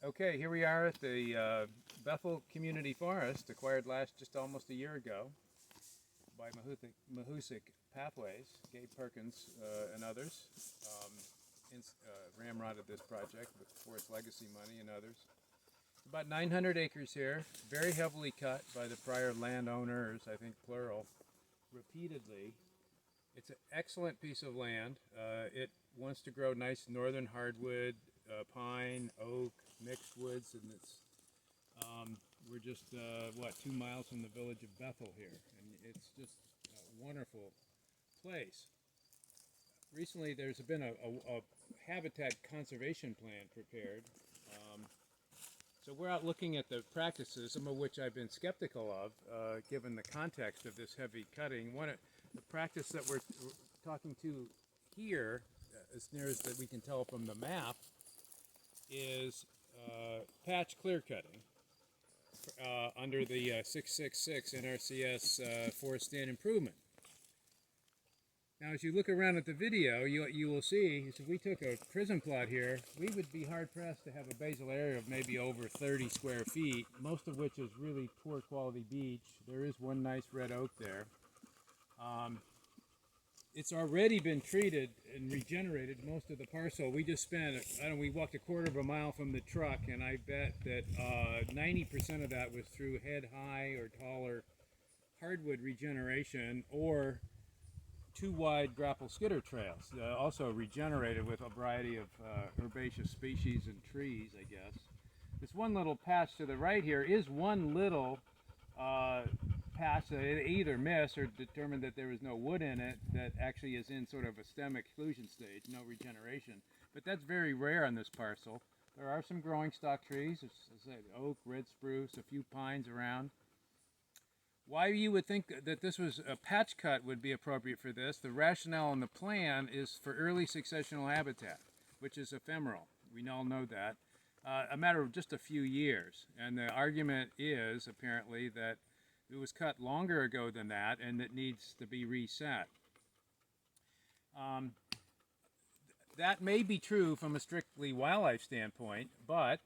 Okay, here we are at the Bethel Community Forest, acquired just almost a year ago by Mahusik Pathways, Gabe Perkins and others. Ramrodded this project with Forest Legacy money and others. About 900 acres here, very heavily cut by the prior landowners, I think plural, repeatedly. It's an excellent piece of land. It wants to grow nice northern hardwood, pine, oak, mixed woods, and we're just 2 miles from the village of Bethel here, and it's just a wonderful place. Recently, there's been a habitat conservation plan prepared. So we're out looking at the practices, some of which I've been skeptical of, given the context of this heavy cutting. The practice that we're talking to here, as near as that we can tell from the map, is patch clear cutting under the 666 NRCS Forest Stand Improvement. Now, as you look around at the video, you will see, if we took a prism plot here, we would be hard-pressed to have a basal area of maybe over 30 square feet, most of which is really poor quality beech. There is one nice red oak there. It's already been treated and regenerated, most of the parcel. We just spent, we walked a quarter of a mile from the truck, and I bet that 90% of that was through head-high or taller hardwood regeneration, or two wide grapple skidder trails, also regenerated with a variety of herbaceous species and trees, I guess. This one little patch to the right here is one little patch that it either missed or determined that there was no wood in it, that actually is in sort of a stem exclusion stage, no regeneration. But that's very rare on this parcel. There are some growing stock trees, as I said, oak, red spruce, a few pines around. Why you would think that this was a patch cut would be appropriate for this, the rationale in the plan is for early successional habitat, which is ephemeral. We all know that. A matter of just a few years. And the argument is, apparently, that it was cut longer ago than that and it needs to be reset. That may be true from a strictly wildlife standpoint, but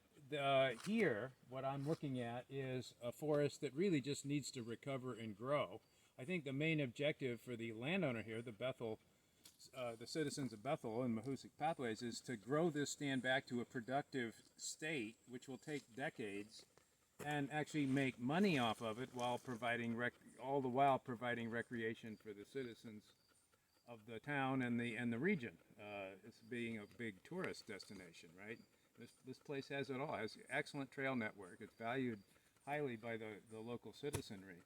here, what I'm looking at is a forest that really just needs to recover and grow. I think the main objective for the landowner here, the citizens of Bethel and Mahusik Pathways, is to grow this stand back to a productive state, which will take decades, and actually make money off of it while providing all the while providing recreation for the citizens of the town and the region. It's being a big tourist destination, right? This place has it all. It has an excellent trail network. It's valued highly by the local citizenry.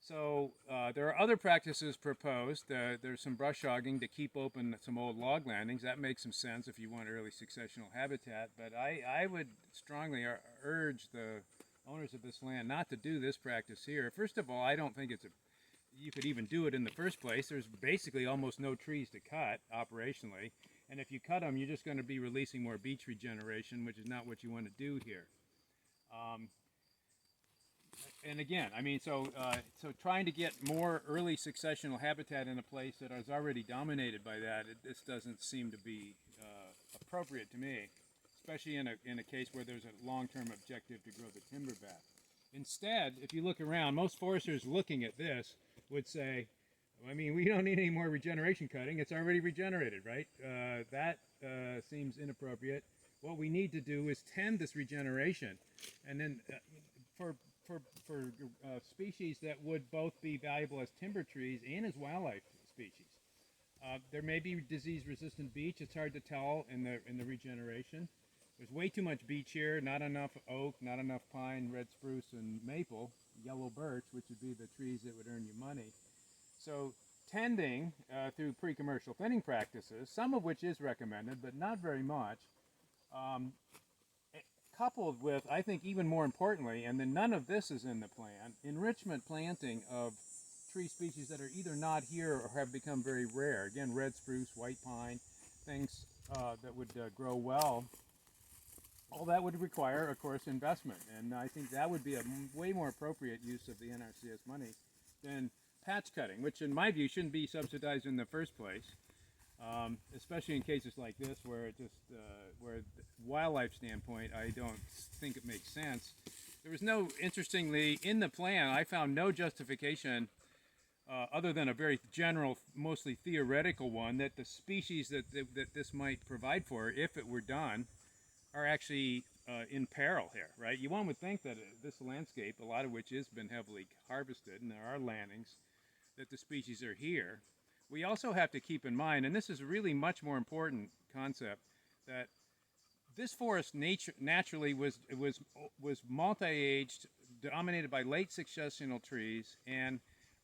There are other practices proposed. There's some brush hogging to keep open some old log landings. That makes some sense if you want early successional habitat. But I would strongly urge the owners of this land not to do this practice here. First of all, I don't think you could even do it in the first place. There's basically almost no trees to cut operationally. And if you cut them, you're just going to be releasing more beech regeneration, which is not what you want to do here. And again, so trying to get more early successional habitat in a place that is already dominated by that, this doesn't seem to be appropriate to me, especially in a case where there's a long-term objective to grow the timber back. Instead, if you look around, most foresters looking at this would say, we don't need any more regeneration cutting. It's already regenerated, right? That seems inappropriate. What we need to do is tend this regeneration, and then for species that would both be valuable as timber trees and as wildlife species. There may be disease-resistant beech. It's hard to tell in the regeneration. There's way too much beech here. Not enough oak, not enough pine, red spruce, and maple, yellow birch, which would be the trees that would earn you money. So tending through pre-commercial thinning practices, some of which is recommended, but not very much, coupled with, I think even more importantly, and then none of this is in the plan, enrichment planting of tree species that are either not here or have become very rare. Again, red spruce, white pine, things that would grow well. All that would require, of course, investment, and I think that would be a way more appropriate use of the NRCS money than patch cutting, which in my view shouldn't be subsidized in the first place. especially in cases like this where it just, where the wildlife standpoint, I don't think it makes sense. There was no, interestingly, in the plan, I found no justification other than a very general, mostly theoretical one, that the species that this might provide for, if it were done, are actually in peril here, right? One would think that this landscape, a lot of which has been heavily harvested, and there are landings, that the species are here. We also have to keep in mind, and this is a really much more important concept, that this forest naturally was multi-aged, dominated by late successional trees, and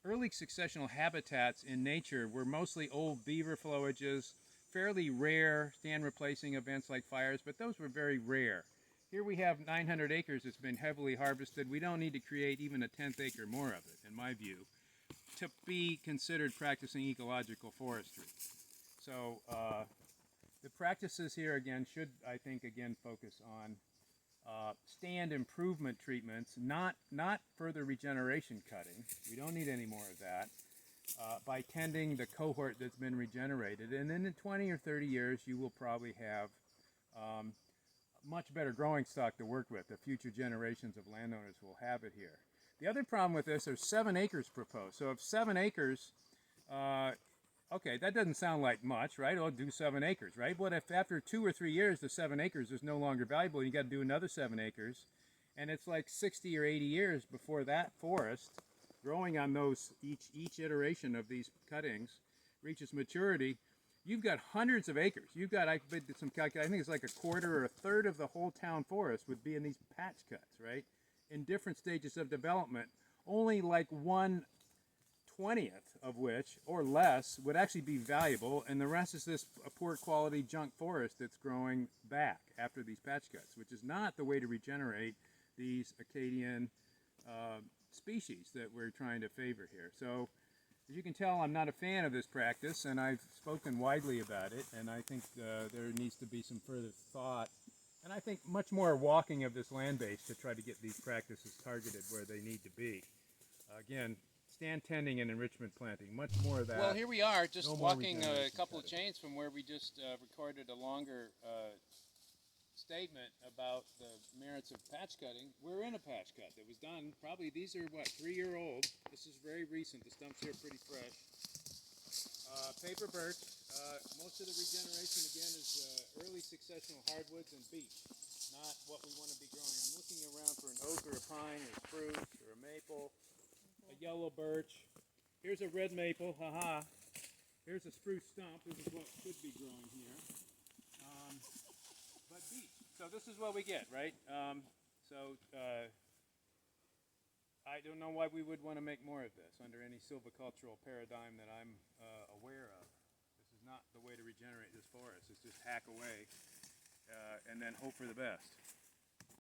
early successional habitats in nature were mostly old beaver flowages, fairly rare stand replacing events like fires, but those were very rare. Here we have 900 acres that's been heavily harvested. We don't need to create even a 10th acre more of it, in my view, to be considered practicing ecological forestry. So the practices here again should, I think, again focus on stand improvement treatments, not further regeneration cutting. We don't need any more of that. By tending the cohort that's been regenerated, and then in 20 or 30 years you will probably have much better growing stock to work with. The future generations of landowners will have it here. The other problem with this, there's 7 acres proposed. So if 7 acres, okay, that doesn't sound like much, right? I'll do 7 acres, right? But if after 2 or 3 years the 7 acres is no longer valuable, you got to do another 7 acres, and it's like 60 or 80 years before that forest, growing on those, each iteration of these cuttings, reaches maturity. You've got hundreds of acres. You've got, I did some calculation, I think it's like a quarter or a third of the whole town forest would be in these patch cuts, right? In different stages of development, only like 1/20th of which, or less, would actually be valuable, and the rest is this poor quality junk forest that's growing back after these patch cuts, which is not the way to regenerate these Acadian species that we're trying to favor here. So, as you can tell, I'm not a fan of this practice, and I've spoken widely about it, and I think there needs to be some further thought, and I think much more walking of this land base to try to get these practices targeted where they need to be. Again, stand tending and enrichment planting, much more of that. Well, here we are, just No more walking a regeneration couple of cutting. chains from where we just recorded a longer statement about the merits of patch cutting. We're in a patch cut that was done, probably these are what, 3-year-old. This is very recent, the stumps here are pretty fresh. Paper birch, most of the regeneration again is early successional hardwoods and beech, not what we want to be growing. I'm looking around for an oak or a pine or a spruce or a maple, a yellow birch. Here's a red maple, haha. Here's a spruce stump, this is what could be growing here. But beech. So this is what we get, right? I don't know why we would want to make more of this under any silvicultural paradigm that I'm aware of. This is not the way to regenerate this forest. It's just hack away and then hope for the best.